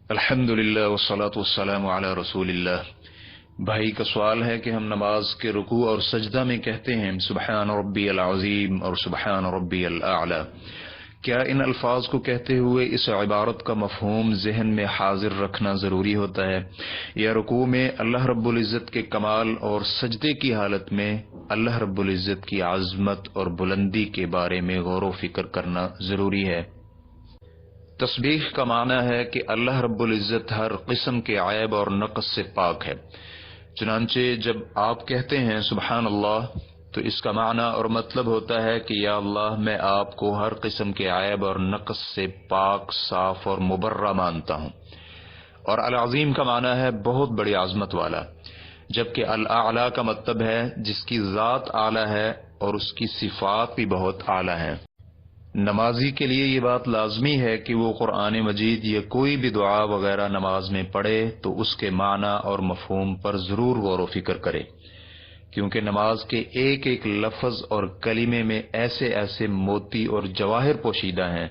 الحمدللہ والصلاۃ والسلام علی رسول اللہ۔ بھائی کا سوال ہے کہ ہم نماز کے رکوع اور سجدہ میں کہتے ہیں سبحان ربی العظیم اور سبحان ربی الاعلی، کیا ان الفاظ کو کہتے ہوئے اس عبارت کا مفہوم ذہن میں حاضر رکھنا ضروری ہوتا ہے، یا رکوع میں اللہ رب العزت کے کمال اور سجدے کی حالت میں اللہ رب العزت کی عظمت اور بلندی کے بارے میں غور و فکر کرنا ضروری ہے؟ تسبیح کا معنی ہے کہ اللہ رب العزت ہر قسم کے عیب اور نقص سے پاک ہے۔ چنانچہ جب آپ کہتے ہیں سبحان اللہ تو اس کا معنی اور مطلب ہوتا ہے کہ یا اللہ، میں آپ کو ہر قسم کے عیب اور نقص سے پاک، صاف اور مبرہ مانتا ہوں۔ اور العظیم کا معنی ہے بہت بڑی عظمت والا، جبکہ الاعلی کا مطلب ہے جس کی ذات اعلی ہے اور اس کی صفات بھی بہت اعلی ہیں۔ نمازی کے لیے یہ بات لازمی ہے کہ وہ قرآن مجید یا کوئی بھی دعا وغیرہ نماز میں پڑھے تو اس کے معنی اور مفہوم پر ضرور غور و فکر کرے، کیونکہ نماز کے ایک ایک لفظ اور کلمے میں ایسے ایسے موتی اور جواہر پوشیدہ ہیں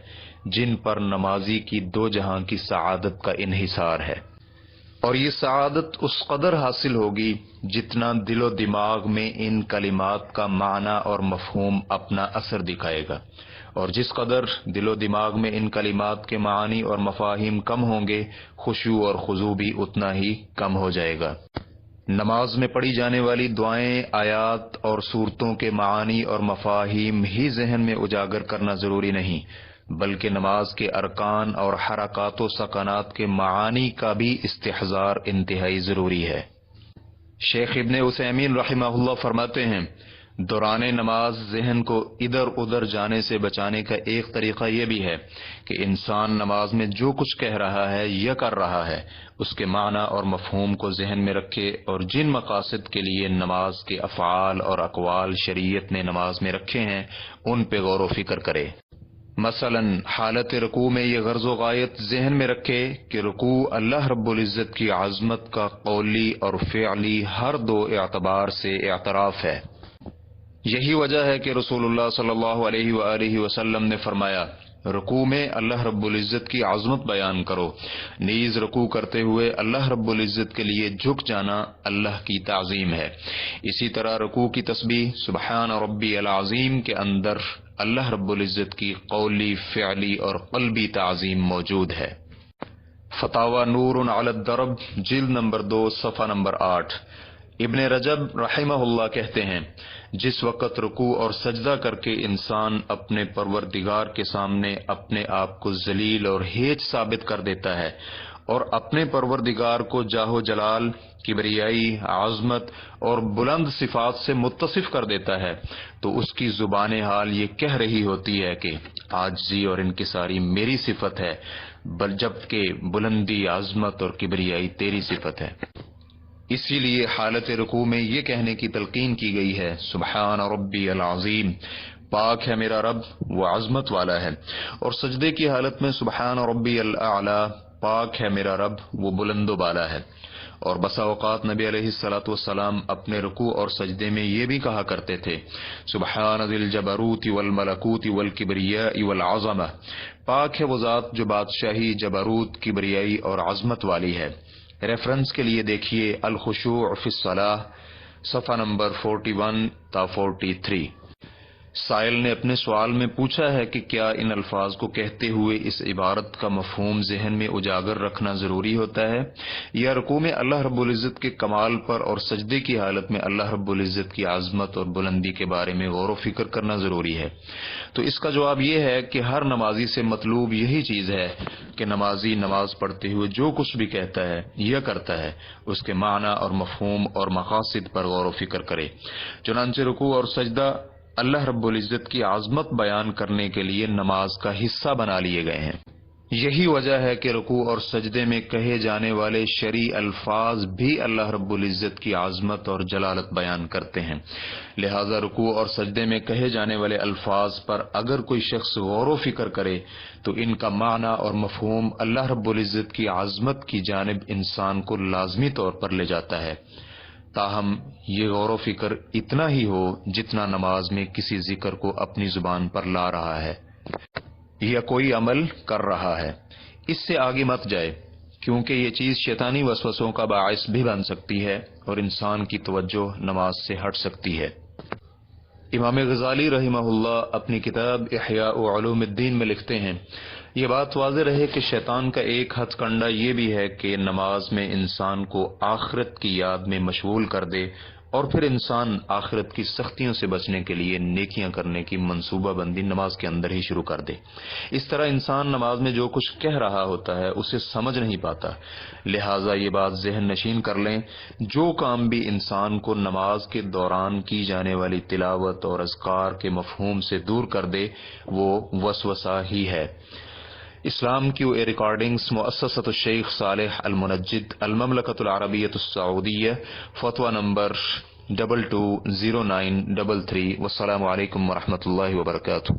جن پر نمازی کی دو جہاں کی سعادت کا انحصار ہے، اور یہ سعادت اس قدر حاصل ہوگی جتنا دل و دماغ میں ان کلمات کا معنی اور مفہوم اپنا اثر دکھائے گا، اور جس قدر دل و دماغ میں ان کلمات کے معانی اور مفاہیم کم ہوں گے، خشوع اور خضوع بھی اتنا ہی کم ہو جائے گا۔ نماز میں پڑھی جانے والی دعائیں، آیات اور سورتوں کے معانی اور مفاہیم ہی ذہن میں اجاگر کرنا ضروری نہیں، بلکہ نماز کے ارکان اور حرکات و سکنات کے معانی کا بھی استحضار انتہائی ضروری ہے۔ شیخ ابن عثیمین رحمہ اللہ فرماتے ہیں، دوران نماز ذہن کو ادھر ادھر جانے سے بچانے کا ایک طریقہ یہ بھی ہے کہ انسان نماز میں جو کچھ کہہ رہا ہے یا کر رہا ہے اس کے معنی اور مفہوم کو ذہن میں رکھے، اور جن مقاصد کے لیے نماز کے افعال اور اقوال شریعت نے نماز میں رکھے ہیں ان پہ غور و فکر کرے۔ مثلا حالت رکوع میں یہ غرض و غایت ذہن میں رکھے کہ رکوع اللہ رب العزت کی عظمت کا قولی اور فعلی ہر دو اعتبار سے اعتراف ہے۔ یہی وجہ ہے کہ رسول اللہ صلی اللہ علیہ وآلہ وسلم نے فرمایا، رکوع میں اللہ رب العزت کی عظمت بیان کرو، نیز رکوع کرتے ہوئے اللہ رب العزت کے لیے جھک جانا اللہ کی تعظیم ہے۔ اسی طرح رکوع کی تسبیح سبحان ربی العظیم کے اندر اللہ رب العزت کی قولی، فعلی اور قلبی تعظیم موجود ہے۔ فتاوی نور علی الدرب، جلد نمبر 2، صفحہ نمبر 8۔ ابن رجب رحمہ اللہ کہتے ہیں، جس وقت رکوع اور سجدہ کر کے انسان اپنے پروردگار کے سامنے اپنے آپ کو ذلیل اور ہیچ ثابت کر دیتا ہے اور اپنے پروردگار کو جاہ و جلال، کبریائی، عظمت اور بلند صفات سے متصف کر دیتا ہے، تو اس کی زبان حال یہ کہہ رہی ہوتی ہے کہ عاجزی اور انکساری میری صفت ہے، جبکہ بلندی، عظمت اور کبریائی تیری صفت ہے۔ اسی لیے حالت رکوع میں یہ کہنے کی تلقین کی گئی ہے، سبحان ربی العظیم، پاک ہے میرا رب، وہ عظمت والا ہے، اور سجدے کی حالت میں سبحان ربی الاعلی، پاک ہے میرا رب، وہ بلند و بالا ہے۔ اور بسا اوقات نبی علیہ الصلوۃ والسلام اپنے رکوع اور سجدے میں یہ بھی کہا کرتے تھے، سبحان ذی الجبروت والملکوت والکبریاء والعظمہ، پاک ہے وہ ذات جو بادشاہی، جبروت، کبریائی اور عظمت والی ہے۔ ریفرنس کے لیے دیکھیے الخشوع فی الصلاۃ، صفحہ نمبر 41 تا 43۔ سائل نے اپنے سوال میں پوچھا ہے کہ کیا ان الفاظ کو کہتے ہوئے اس عبارت کا مفہوم ذہن میں اجاگر رکھنا ضروری ہوتا ہے، یا رکوع میں اللہ رب العزت کے کمال پر اور سجدے کی حالت میں اللہ رب العزت کی عظمت اور بلندی کے بارے میں غور و فکر کرنا ضروری ہے؟ تو اس کا جواب یہ ہے کہ ہر نمازی سے مطلوب یہی چیز ہے کہ نمازی نماز پڑھتے ہوئے جو کچھ بھی کہتا ہے یا کرتا ہے اس کے معنی اور مفہوم اور مقاصد پر غور و فکر کرے۔ چنانچہ رکوع اور سجدہ اللہ رب العزت کی عظمت بیان کرنے کے لیے نماز کا حصہ بنا لیے گئے ہیں۔ یہی وجہ ہے کہ رکوع اور سجدے میں کہے جانے والے شرعی الفاظ بھی اللہ رب العزت کی عظمت اور جلالت بیان کرتے ہیں، لہذا رکوع اور سجدے میں کہے جانے والے الفاظ پر اگر کوئی شخص غور و فکر کرے تو ان کا معنی اور مفہوم اللہ رب العزت کی عظمت کی جانب انسان کو لازمی طور پر لے جاتا ہے، تاہم یہ غور و فکر اتنا ہی ہو جتنا نماز میں کسی ذکر کو اپنی زبان پر لا رہا ہے یا کوئی عمل کر رہا ہے، اس سے آگے مت جائے، کیونکہ یہ چیز شیطانی وسوسوں کا باعث بھی بن سکتی ہے اور انسان کی توجہ نماز سے ہٹ سکتی ہے۔ امام غزالی رحمہ اللہ اپنی کتاب احیاء علوم الدین میں لکھتے ہیں، یہ بات واضح رہے کہ شیطان کا ایک ہتھ کنڈا یہ بھی ہے کہ نماز میں انسان کو آخرت کی یاد میں مشغول کر دے اور پھر انسان آخرت کی سختیوں سے بچنے کے لیے نیکیاں کرنے کی منصوبہ بندی نماز کے اندر ہی شروع کر دے۔ اس طرح انسان نماز میں جو کچھ کہہ رہا ہوتا ہے اسے سمجھ نہیں پاتا۔ لہٰذا یہ بات ذہن نشین کر لیں، جو کام بھی انسان کو نماز کے دوران کی جانے والی تلاوت اور اذکار کے مفہوم سے دور کر دے وہ وسوسہ ہی ہے۔ اسلام کیو اے ریکارڈنگز، مؤسسۃ الشیخ صالح المنجد، المملکۃ العربیۃ السعودیہ، فتویٰ نمبر 220933۔ والسلام علیکم ورحمۃ اللہ وبرکاتہ۔